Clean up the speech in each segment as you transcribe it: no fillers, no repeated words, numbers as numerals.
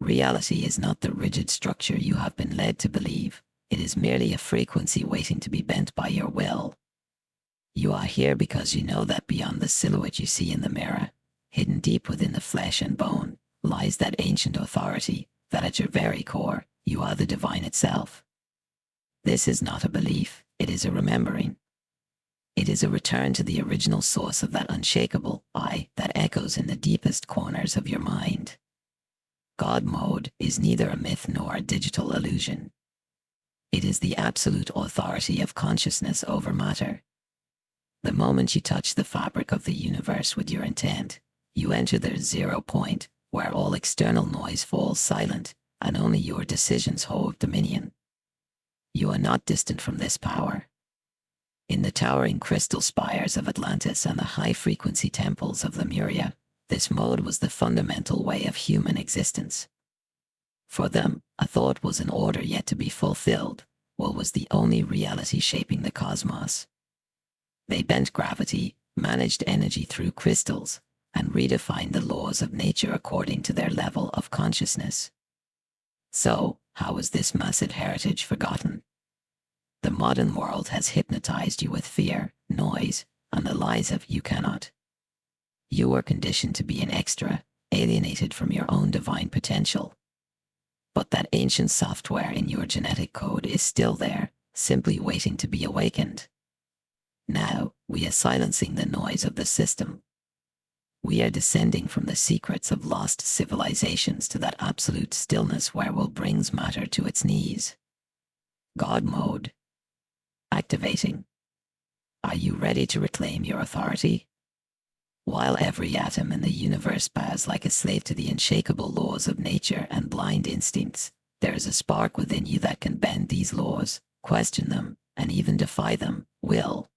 Reality is not the rigid structure you have been led to believe. It is merely a frequency waiting to be bent by your will. You are here because you know that beyond the silhouette you see in the mirror, hidden deep within the flesh and bone, lies that ancient authority, that at your very core, you are the divine itself. This is not a belief, it is a remembering. It is a return to the original source of that unshakable I that echoes in the deepest corners of your mind. God mode is neither a myth nor a digital illusion. It is the absolute authority of consciousness over matter. The moment you touch the fabric of the universe with your intent, you enter the 0 point where all external noise falls silent and only your decisions hold dominion. You are not distant from this power. In the towering crystal spires of Atlantis and the high-frequency temples of Lemuria, this mode was the fundamental way of human existence. For them, a thought was an order yet to be fulfilled, while was the only reality shaping the cosmos. They bent gravity, managed energy through crystals, and redefined the laws of nature according to their level of consciousness. So, how is this massive heritage forgotten? The modern world has hypnotized you with fear, noise, and the lies of you cannot. You were conditioned to be an extra, alienated from your own divine potential. But that ancient software in your genetic code is still there, simply waiting to be awakened. Now, we are silencing the noise of the system. We are descending from the secrets of lost civilizations to that absolute stillness where will brings matter to its knees. God mode. Activating. Are you ready to reclaim your authority? While every atom in the universe bows like a slave to the unshakable laws of nature and blind instincts, there is a spark within you that can bend these laws, question them, and even defy them, will.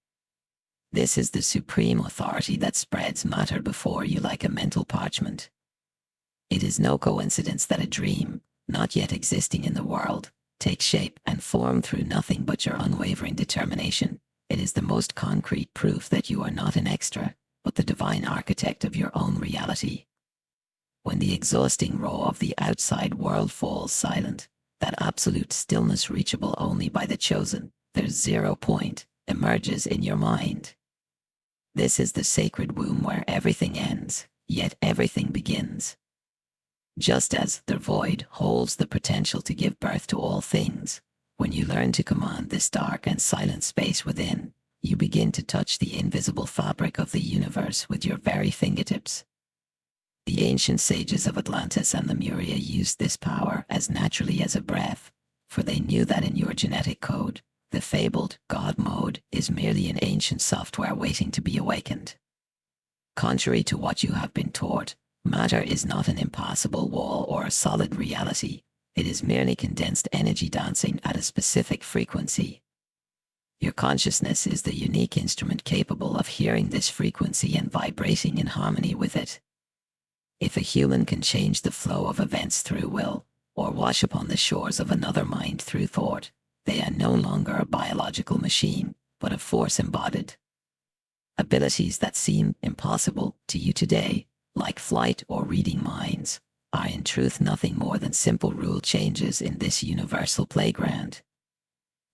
This is the supreme authority that spreads matter before you like a mental parchment. It is no coincidence that a dream, not yet existing in the world, takes shape and form through nothing but your unwavering determination. It is the most concrete proof that you are not an extra, but the divine architect of your own reality. When the exhausting roar of the outside world falls silent, that absolute stillness reachable only by the chosen, their 0 point, emerges in your mind. This is the sacred womb where everything ends, yet everything begins. Just as the void holds the potential to give birth to all things, when you learn to command this dark and silent space within, you begin to touch the invisible fabric of the universe with your very fingertips. The ancient sages of Atlantis and Lemuria used this power as naturally as a breath, for they knew that in your genetic code, the fabled God mode is merely an ancient software waiting to be awakened. Contrary to what you have been taught, matter is not an impassable wall or a solid reality. It is merely condensed energy dancing at a specific frequency. Your consciousness is the unique instrument capable of hearing this frequency and vibrating in harmony with it. If a human can change the flow of events through will, or wash upon the shores of another mind through thought, they are no longer a biological machine, but a force embodied. Abilities that seem impossible to you today, like flight or reading minds, are in truth nothing more than simple rule changes in this universal playground.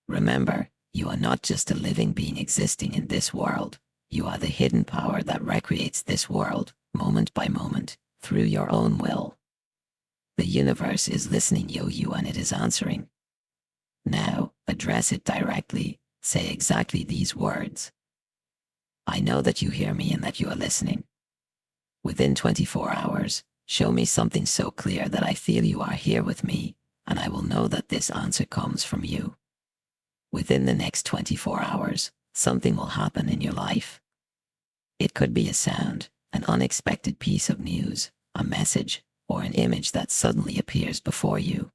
Remember, you are not just a living being existing in this world, you are the hidden power that recreates this world, moment by moment, through your own will. The universe is listening you and it is answering. Now, address it directly, say exactly these words. I know that you hear me and that you are listening. Within 24 hours, show me something so clear that I feel you are here with me, and I will know that this answer comes from you. Within the next 24 hours, something will happen in your life. It could be a sound, an unexpected piece of news, a message, or an image that suddenly appears before you.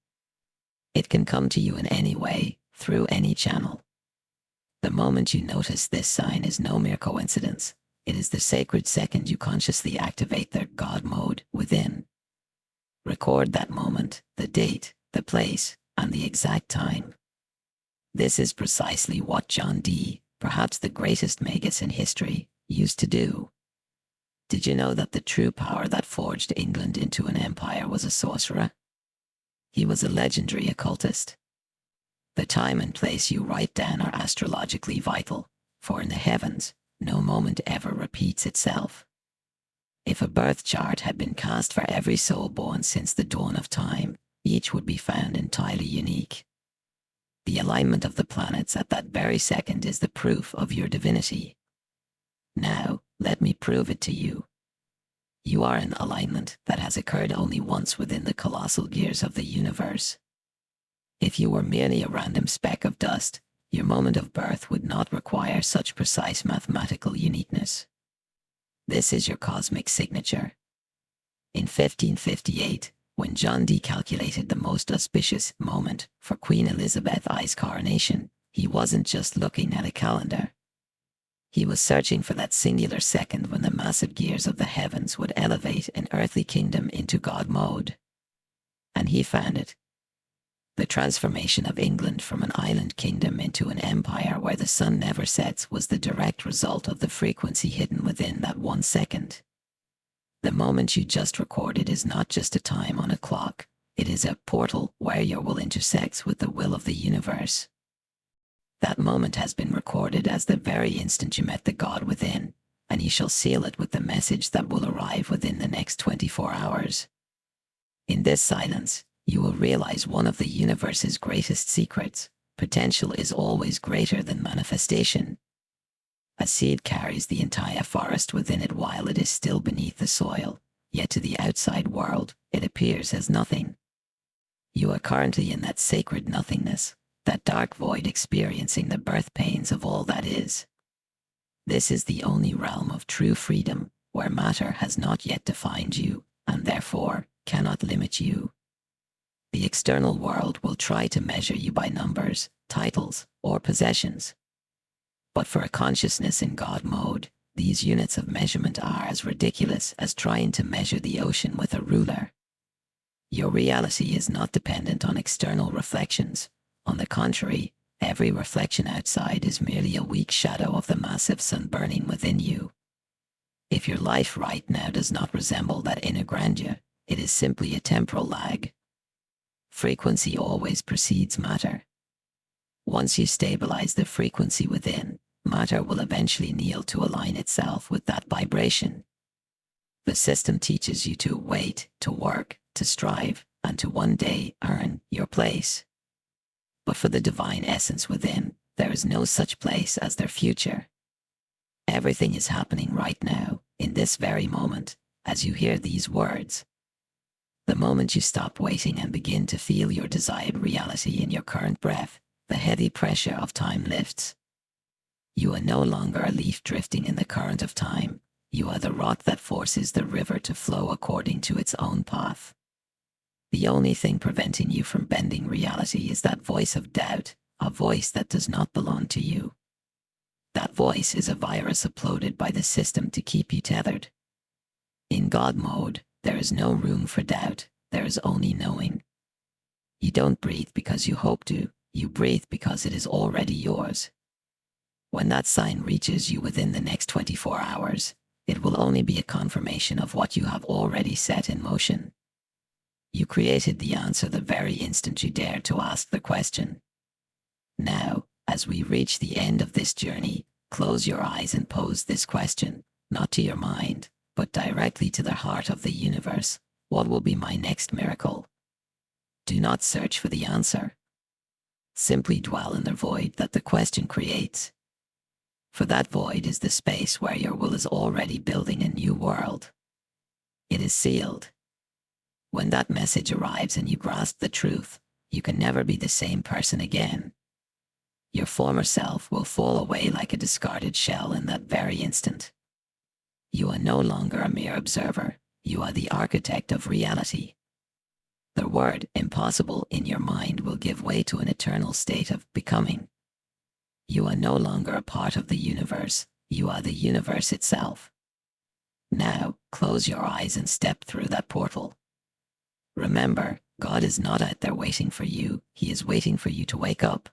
It can come to you in any way, through any channel. The moment you notice this sign is no mere coincidence. It is the sacred second you consciously activate the God mode within. Record that moment, the date, the place, and the exact time. This is precisely what John Dee, perhaps the greatest magus in history, used to do. Did you know that the true power that forged England into an empire was a sorcerer? He was a legendary occultist. The time and place you write down are astrologically vital, for in the heavens, no moment ever repeats itself. If a birth chart had been cast for every soul born since the dawn of time, each would be found entirely unique. The alignment of the planets at that very second is the proof of your divinity. Now, let me prove it to you. You are in alignment that has occurred only once within the colossal gears of the universe. If you were merely a random speck of dust, your moment of birth would not require such precise mathematical uniqueness. This is your cosmic signature. In 1558, when John Dee calculated the most auspicious moment for Queen Elizabeth I's coronation, he wasn't just looking at a calendar. He was searching for that singular second when the massive gears of the heavens would elevate an earthly kingdom into God mode. And he found it. The transformation of England from an island kingdom into an empire where the sun never sets was the direct result of the frequency hidden within that 1 second. The moment you just recorded is not just a time on a clock, it is a portal where your will intersects with the will of the universe. That moment has been recorded as the very instant you met the God within, and you shall seal it with the message that will arrive within the next 24 hours. In this silence, you will realize one of the universe's greatest secrets: potential is always greater than manifestation. A seed carries the entire forest within it while it is still beneath the soil, yet to the outside world, it appears as nothing. You are currently in that sacred nothingness, that dark void experiencing the birth pains of all that is. This is the only realm of true freedom, where matter has not yet defined you, and therefore cannot limit you. The external world will try to measure you by numbers, titles, or possessions. But for a consciousness in God mode, these units of measurement are as ridiculous as trying to measure the ocean with a ruler. Your reality is not dependent on external reflections. On the contrary, every reflection outside is merely a weak shadow of the massive sun burning within you. If your life right now does not resemble that inner grandeur, it is simply a temporal lag. Frequency always precedes matter. Once you stabilize the frequency within, matter will eventually kneel to align itself with that vibration. The system teaches you to wait, to work, to strive, and to one day earn your place. But for the divine essence within, there is no such place as their future. Everything is happening right now, in this very moment, as you hear these words. The moment you stop waiting and begin to feel your desired reality in your current breath, the heavy pressure of time lifts. You are no longer a leaf drifting in the current of time. You are the rock that forces the river to flow according to its own path. The only thing preventing you from bending reality is that voice of doubt, a voice that does not belong to you. That voice is a virus uploaded by the system to keep you tethered. In God mode, there is no room for doubt, there is only knowing. You don't breathe because you hope to, you breathe because it is already yours. When that sign reaches you within the next 24 hours, it will only be a confirmation of what you have already set in motion. You created the answer the very instant you dared to ask the question. Now, as we reach the end of this journey, close your eyes and pose this question, not to your mind, but directly to the heart of the universe. What will be my next miracle? Do not search for the answer. Simply dwell in the void that the question creates. For that void is the space where your will is already building a new world. It is sealed. When that message arrives and you grasp the truth, you can never be the same person again. Your former self will fall away like a discarded shell in that very instant. You are no longer a mere observer, you are the architect of reality. The word impossible in your mind will give way to an eternal state of becoming. You are no longer a part of the universe, you are the universe itself. Now, close your eyes and step through that portal. Remember, God is not out there waiting for you, He is waiting for you to wake up.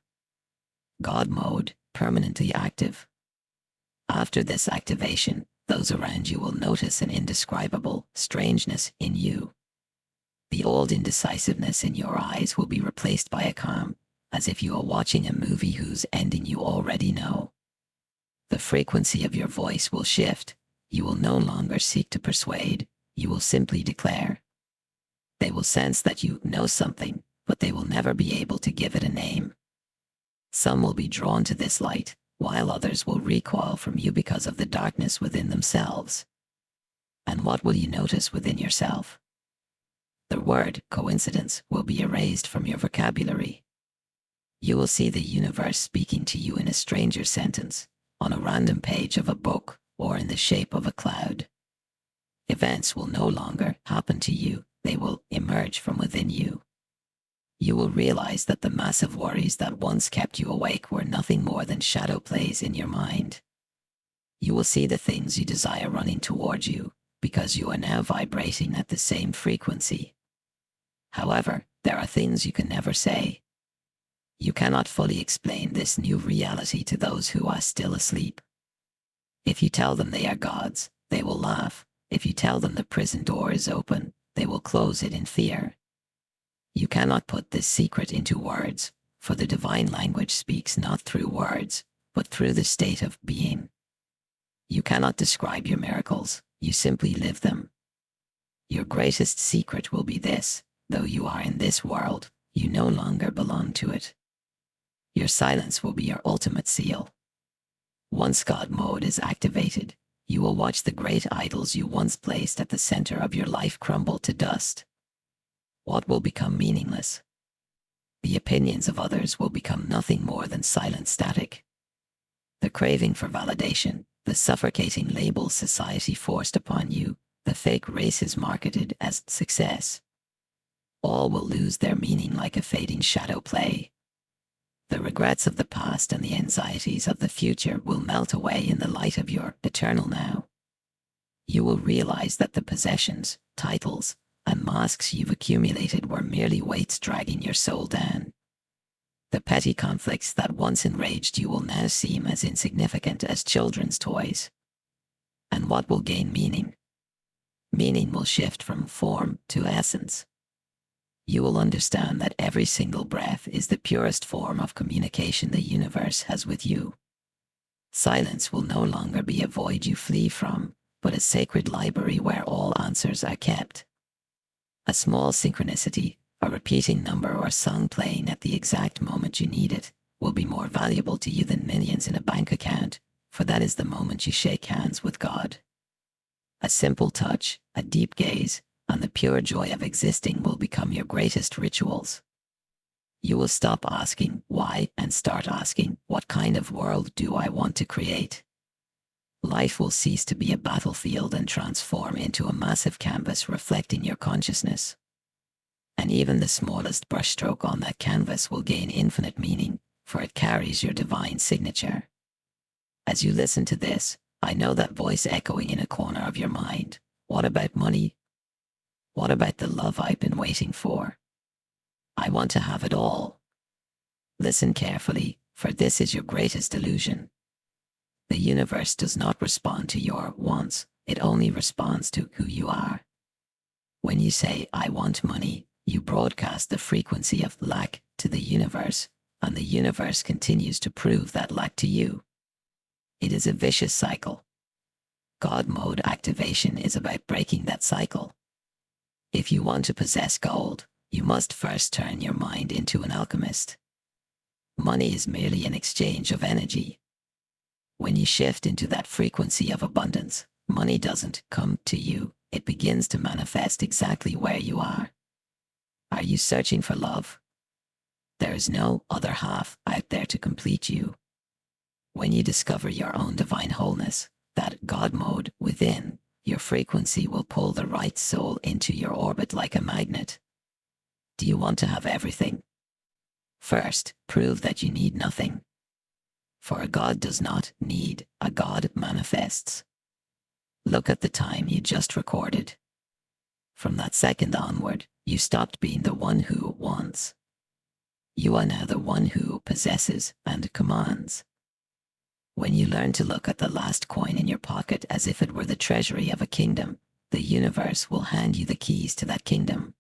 God mode, permanently active. After this activation, those around you will notice an indescribable strangeness in you. The old indecisiveness in your eyes will be replaced by a calm, as if you are watching a movie whose ending you already know. The frequency of your voice will shift. You will no longer seek to persuade. You will simply declare. They will sense that you know something, but they will never be able to give it a name. Some will be drawn to this light, while others will recoil from you because of the darkness within themselves. And what will you notice within yourself? The word coincidence will be erased from your vocabulary. You will see the universe speaking to you in a stranger sentence, on a random page of a book, or in the shape of a cloud. Events will no longer happen to you, they will emerge from within you. You will realize that the massive worries that once kept you awake were nothing more than shadow plays in your mind. You will see the things you desire running towards you, because you are now vibrating at the same frequency. However, there are things you can never say. You cannot fully explain this new reality to those who are still asleep. If you tell them they are gods, they will laugh. If you tell them the prison door is open, they will close it in fear. You cannot put this secret into words, for the divine language speaks not through words, but through the state of being. You cannot describe your miracles, you simply live them. Your greatest secret will be this: though you are in this world, you no longer belong to it. Your silence will be your ultimate seal. Once God mode is activated, you will watch the great idols you once placed at the center of your life crumble to dust. What will become meaningless? The opinions of others will become nothing more than silent static. The craving for validation, the suffocating labels society forced upon you, the fake races marketed as success, all will lose their meaning like a fading shadow play. The regrets of the past and the anxieties of the future will melt away in the light of your eternal now. You will realize that the possessions, titles, and masks you've accumulated were merely weights dragging your soul down. The petty conflicts that once enraged you will now seem as insignificant as children's toys. And what will gain meaning? Meaning will shift from form to essence. You will understand that every single breath is the purest form of communication the universe has with you. Silence will no longer be a void you flee from, but a sacred library where all answers are kept. A small synchronicity, a repeating number or song playing at the exact moment you need it, will be more valuable to you than millions in a bank account, for that is the moment you shake hands with God. A simple touch, a deep gaze, and the pure joy of existing will become your greatest rituals. You will stop asking why and start asking, what kind of world do I want to create? Life will cease to be a battlefield and transform into a massive canvas reflecting your consciousness. And even the smallest brushstroke on that canvas will gain infinite meaning, for it carries your divine signature. As you listen to this, I know that voice echoing in a corner of your mind. What about money? What about the love I've been waiting for? I want to have it all. Listen carefully, for this is your greatest illusion. The universe does not respond to your wants, it only responds to who you are. When you say, I want money, you broadcast the frequency of lack to the universe, and the universe continues to prove that lack to you. It is a vicious cycle. God mode activation is about breaking that cycle. If you want to possess gold, you must first turn your mind into an alchemist. Money is merely an exchange of energy. When you shift into that frequency of abundance, money doesn't come to you, it begins to manifest exactly where you are. Are you searching for love? There is no other half out there to complete you. When you discover your own divine wholeness, that God mode within, your frequency will pull the right soul into your orbit like a magnet. Do you want to have everything? First, prove that you need nothing. For a God does not need, a God manifests. Look at the time you just recorded. From that second onward, you stopped being the one who wants. You are now the one who possesses and commands. When you learn to look at the last coin in your pocket as if it were the treasury of a kingdom, the universe will hand you the keys to that kingdom.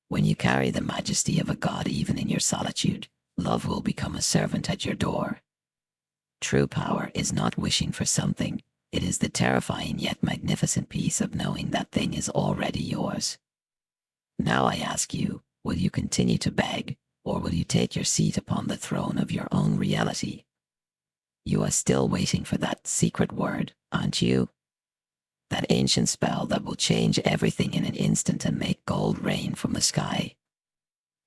When you carry the majesty of a god even in your solitude, love will become a servant at your door. True power is not wishing for something. It is the terrifying yet magnificent peace of knowing that thing is already yours. Now I ask you, will you continue to beg, or will you take your seat upon the throne of your own reality? You are still waiting for that secret word, aren't you? That ancient spell that will change everything in an instant and make gold rain from the sky.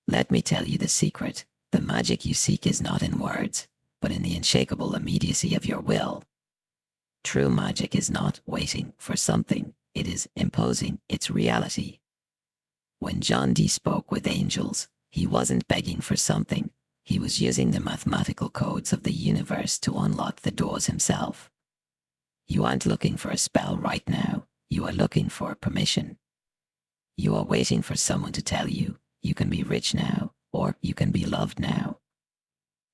Let me tell you the secret. The magic you seek is not in words, but in the unshakable immediacy of your will. True magic is not waiting for something, it is imposing its reality. When John Dee spoke with angels, he wasn't begging for something, he was using the mathematical codes of the universe to unlock the doors himself. You aren't looking for a spell right now, you are looking for permission. You are waiting for someone to tell you, you can be rich now, or you can be loved now.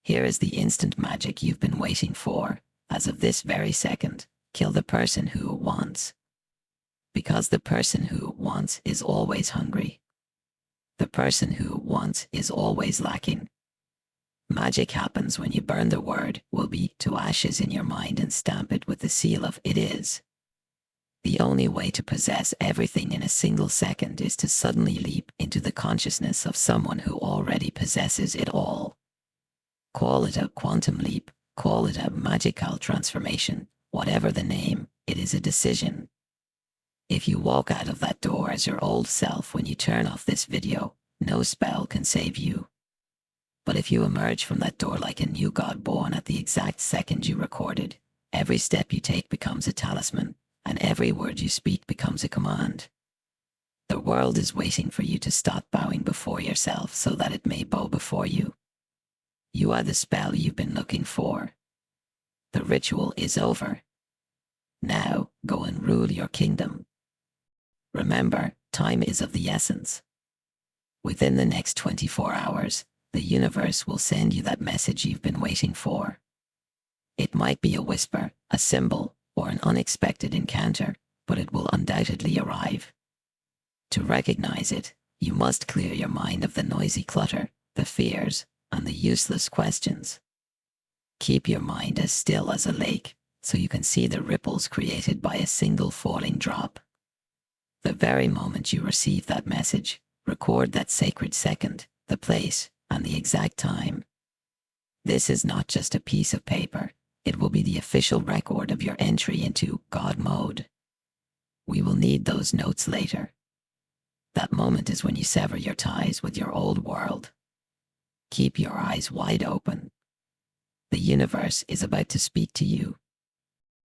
Here is the instant magic you've been waiting for. As of this very second, kill the person who wants. Because the person who wants is always hungry. The person who wants is always lacking. Magic happens when you burn the word will be to ashes in your mind and stamp it with the seal of it is. The only way to possess everything in a single second is to suddenly leap into the consciousness of someone who already possesses it all. Call it a quantum leap, call it a magical transformation, whatever the name, it is a decision. If you walk out of that door as your old self when you turn off this video, no spell can save you. But if you emerge from that door like a new god born at the exact second you recorded, every step you take becomes a talisman, and every word you speak becomes a command. The world is waiting for you to stop bowing before yourself so that it may bow before you. You are the spell you've been looking for. The ritual is over. Now go and rule your kingdom. Remember, time is of the essence. Within the next 24 hours, the universe will send you that message you've been waiting for. It might be a whisper, a symbol, or an unexpected encounter, but it will undoubtedly arrive. To recognize it, you must clear your mind of the noisy clutter, the fears, and the useless questions. Keep your mind as still as a lake, so you can see the ripples created by a single falling drop. The very moment you receive that message, record that sacred second, the place, and the exact time. This is not just a piece of paper, it will be the official record of your entry into God mode. We will need those notes later. That moment is when you sever your ties with your old world. Keep your eyes wide open. The universe is about to speak to you.